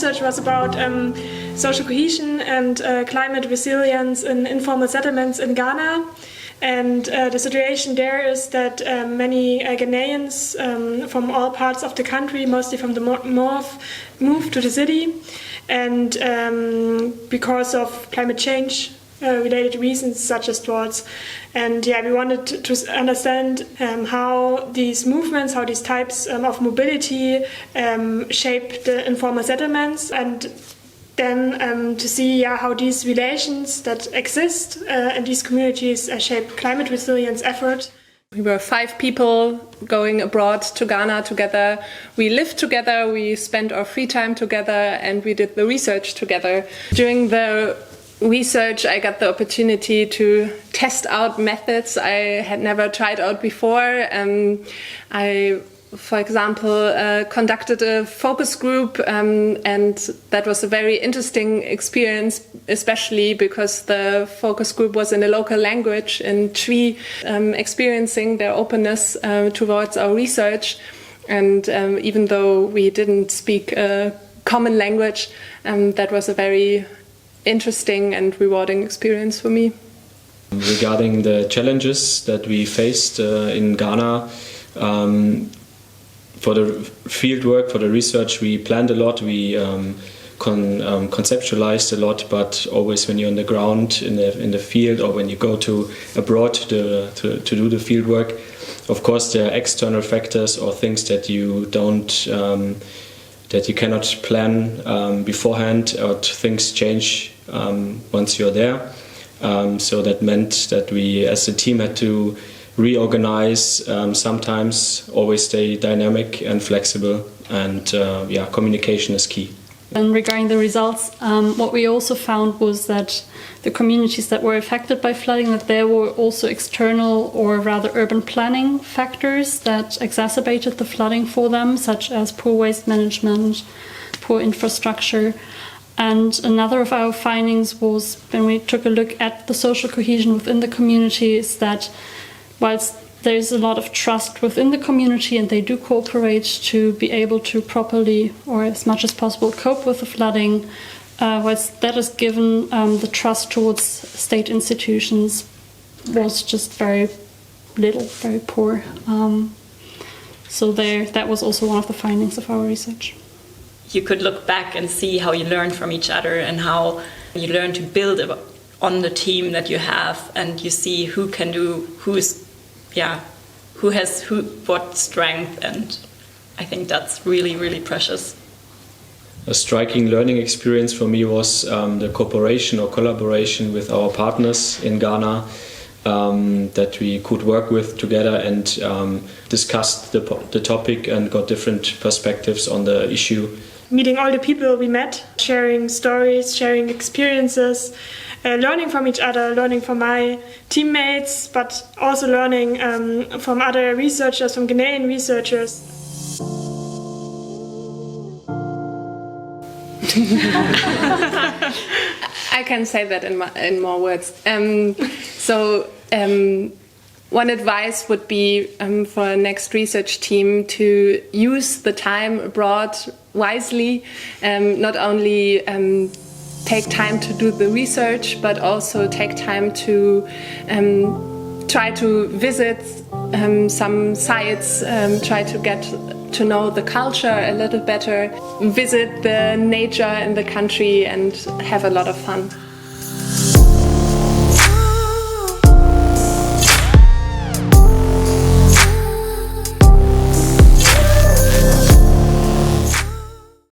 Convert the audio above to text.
research was about social cohesion and climate resilience in informal settlements in Ghana. And the situation there is that many Ghanaians from all parts of the country, mostly from the north, moved to the city. And because of climate change related reasons such as droughts. And yeah, we wanted to understand how these movements, how these types of mobility shape the informal settlements, and then to see how these relations that exist in these communities shape climate resilience effort. We were 5 people going abroad to Ghana together. We lived together, we spent our free time together, and we did the research together. During the research, I got the opportunity to test out methods I had never tried out before. I, for example, conducted a focus group, and that was a very interesting experience, especially because the focus group was in a local language in Twi, experiencing their openness towards our research. And even though we didn't speak a common language, that was a very interesting and rewarding experience for me. Regarding the challenges that we faced in Ghana, for the field work, for the research, we planned a lot, we conceptualized a lot, but always when you're on the ground in the field, or when you go to abroad to do the field work, of course there are external factors or things that you don't that you cannot plan beforehand, or things change once you're there. So that meant that we as a team had to reorganize, sometimes always stay dynamic and flexible, and communication is key. And regarding the results, what we also found was that the communities that were affected by flooding, that there were also external or rather urban planning factors that exacerbated the flooding for them, such as poor waste management, poor infrastructure. And another of our findings was, when we took a look at the social cohesion within the community, is that whilst there's a lot of trust within the community and they do cooperate to be able to properly, or as much as possible, cope with the flooding, whilst that is given, the trust towards state institutions was just very little, very poor. So that was also one of the findings of our research. You could look back and see how you learned from each other and how you learn to build on the team that you have, and you see who can do, who has what strength, and I think that's really, really precious. A striking learning experience for me was the cooperation or collaboration with our partners in Ghana, that we could work with together and discuss the topic and got different perspectives on the issue. Meeting all the people we met, sharing stories, sharing experiences, learning from each other, learning from my teammates, but also learning from other researchers, from Ghanaian researchers. I can say that in more words. One advice would be for a next research team to use the time abroad wisely, not only take time to do the research, but also take time to try to visit some sites, try to get to know the culture a little better, visit the nature in the country, and have a lot of fun.